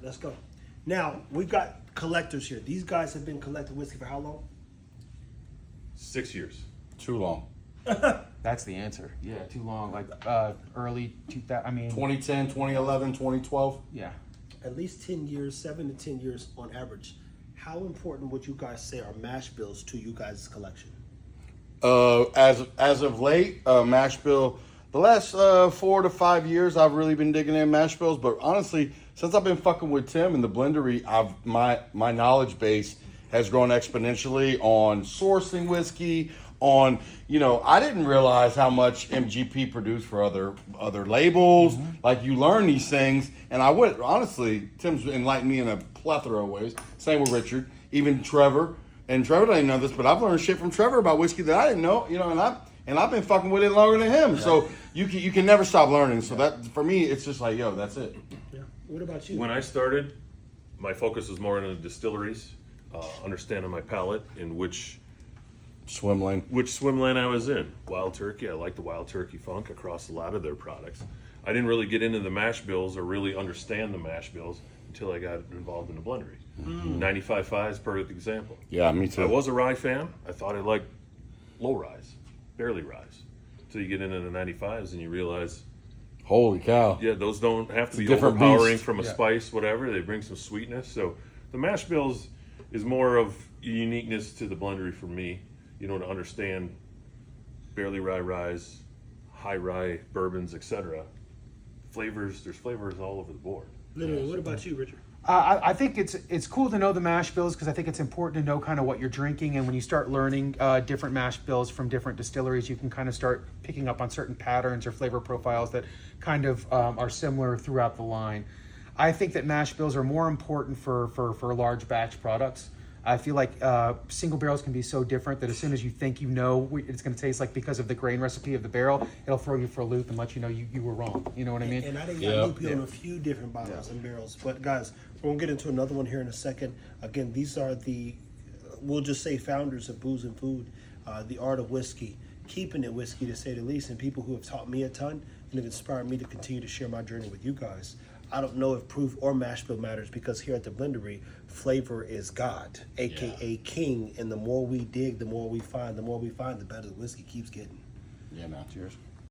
let's go. Now, we've got collectors here. These guys have been collecting whiskey for how long? 6 years. Too long. That's the answer. Yeah, too long. Like early 2000. I mean, 2010, 2011, 2012. yeah. At least 10 years, 7 to 10 years on average. How important would you guys say are mash bills to you guys' collection? As of late, mash bill. The last 4 to 5 years, I've really been digging in mash bills. But honestly, since I've been fucking with Tim and the blendery, my knowledge base has grown exponentially on sourcing whiskey. On, I didn't realize how much MGP produced for other labels. Mm-hmm. Like, you learn these things, and I would honestly, Tim's enlightened me in a plethora of ways. Same with Richard, even Trevor. And Trevor didn't know this, but I've learned shit from Trevor about whiskey that I didn't know. And I've been fucking with it longer than him. So you can never stop learning. So that, for me, it's just like, yo, that's it. Yeah. What about you? When I started, my focus was more on the distilleries, understanding my palate and which Swim lane. swim lane I was in. Wild Turkey, I like the Wild Turkey funk across a lot of their products. I didn't really get into the mash bills or really understand the mash bills until I got involved in the blendery. 95.5 is a perfect example. Yeah, me too. I was a rye fan. I thought I liked low rise, barely rise. Until you get into the 95s and you realize, Holy cow. yeah, those don't have to be different overpowering beast. from a spice, whatever. They bring some sweetness. So the mash bills is more of uniqueness to the blendery for me. To understand barely rye rise, high rye bourbons, etc. Flavors, there's flavors all over the board. Literally, what about you, Richard? I think it's cool to know the mash bills because I think it's important to know kind of what you're drinking, and when you start learning different mash bills from different distilleries, you can kind of start picking up on certain patterns or flavor profiles that kind of are similar throughout the line. I think that mash bills are more important for large batch products. I feel like single barrels can be so different that as soon as you think it's going to taste like because of the grain recipe of the barrel, it'll throw you for a loop and let you know you were wrong. You know what I mean? And I didn't got loopy on a few different bottles and barrels. But guys, we're going to get into another one here in a second. Again, these are we'll just say founders of Booze and Food, the art of whiskey, keeping it whiskey to say the least, and people who have taught me a ton and have inspired me to continue to share my journey with you guys. I don't know if proof or mash bill matters because here at the Blendery, flavor is God, aka king. And the more we dig, the more we find, the better the whiskey keeps getting. Yeah, man. Cheers.